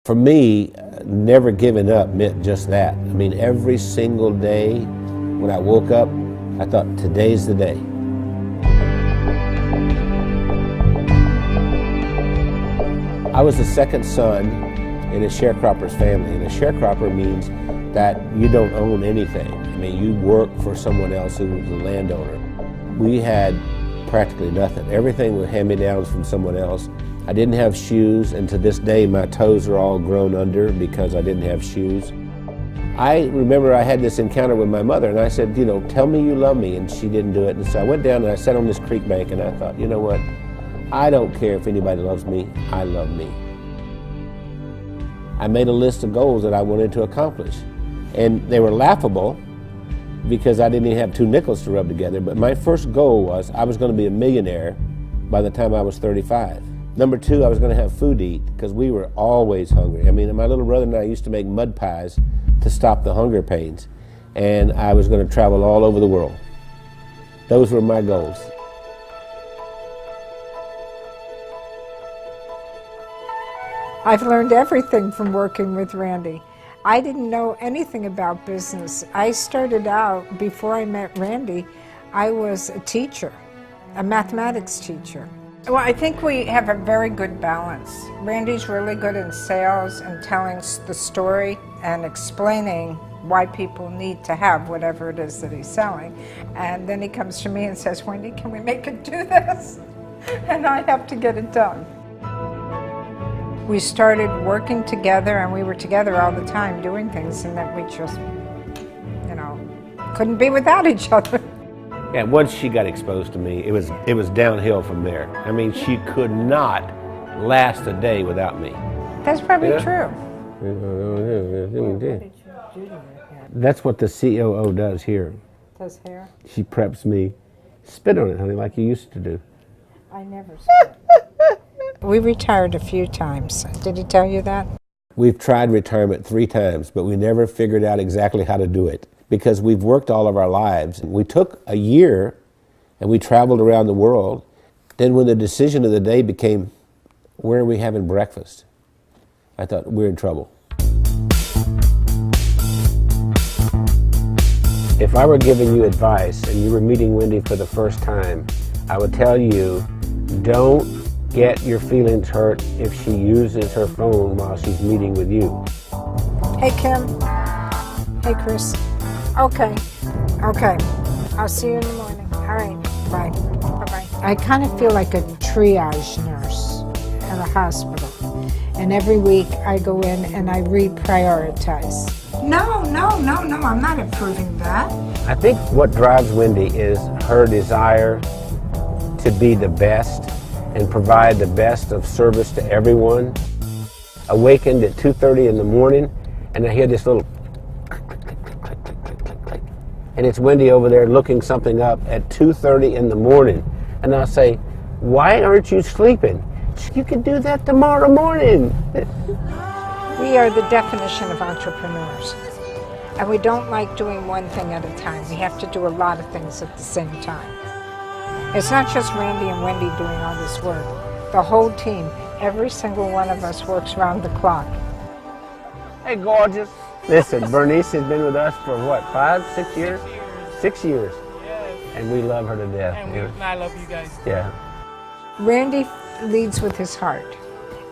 For me, never giving up meant just that. I mean, every single day when I woke up, I thought, today's the day. I was the second son in a sharecropper's family, and a sharecropper means that you don't own anything. I mean, you work for someone else who was the landowner. We had practically nothing. Everything was hand-me-downs from someone else. I didn't have shoes, and to this day my toes are all grown under because I didn't have shoes. I remember I had this encounter with my mother, and I said, you know, tell me you love me, and she didn't do it. And so I went down and I sat on this creek bank, and I thought, you know what, I don't care if anybody loves me, I love me. I made a list of goals that I wanted to accomplish, and they were laughable because I didn't even have 2 nickels to rub together, but my first goal was I was going to be a millionaire by the time I was 35. Number 2, I was going to have food to eat because we were always hungry. I mean, my little brother and I used to make mud pies to stop the hunger pains, and I was going to travel all over the world. Those were my goals. I've learned everything from working with Randy. I didn't know anything about business. I started out, before I met Randy, I was a teacher, a mathematics teacher. Well, I think we have a very good balance. Randy's really good in sales and telling the story and explaining why people need to have whatever it is that he's selling. And then he comes to me and says, Wendy, can we make it do this? And I have to get it done. We started working together, and we were together all the time doing things, and that we just, you know, couldn't be without each other. Yeah, once she got exposed to me, it was downhill from there. I mean, she could not last a day without me. That's probably true. That's what the COO does here. Does hair? She preps me. Spit on it, honey, like you used to do. I never spit. We retired a few times. Did he tell you that? We've tried retirement 3 times, but we never figured out exactly how to do it, because we've worked all of our lives. We took a year and we traveled around the world. Then when the decision of the day became, where are we having breakfast? I thought, we're in trouble. If I were giving you advice and you were meeting Wendy for the first time, I would tell you, don't get your feelings hurt if she uses her phone while she's meeting with you. Hey, Kim. Hey, Chris. Okay. I'll see you in the morning. All right. Bye. Bye-bye. I kind of feel like a triage nurse at a hospital. And every week I go in and I reprioritize. No, I'm not approving that. I think what drives Wendy is her desire to be the best and provide the best of service to everyone. Awakened at 2:30 in the morning, and I hear this little click, click, click, click, click, click, click, click. And it's Wendy over there looking something up at 2:30 in the morning. And I'll say, why aren't you sleeping? You can do that tomorrow morning. We are the definition of entrepreneurs. And we don't like doing one thing at a time. We have to do a lot of things at the same time. It's not just Randy and Wendy doing all this work. The whole team, every single one of us works around the clock. Hey, gorgeous. Listen, Bernice has been with us for what, 5, 6 years? 6 years. Yes. And we love her to death. And I love you guys. Yeah. Randy leads with his heart.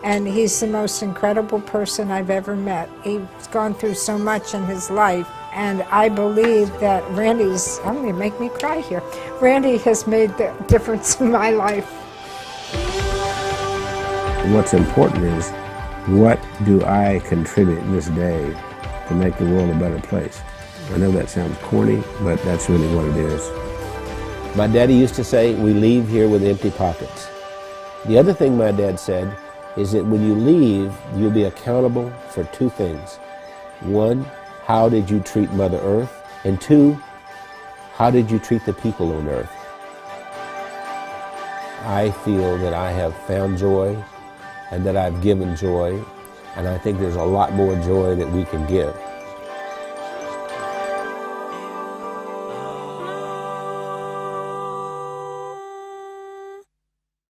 And he's the most incredible person I've ever met. He's gone through so much in his life. And I believe that Randy's, I'm going to make me cry here. Randy has made the difference in my life. What's important is, what do I contribute this day to make the world a better place? I know that sounds corny, but that's really what it is. My daddy used to say, we leave here with empty pockets. The other thing my dad said is that when you leave, you'll be accountable for 2 things. 1, how did you treat Mother Earth? And 2, how did you treat the people on Earth? I feel that I have found joy and that I've given joy, and I think there's a lot more joy that we can give.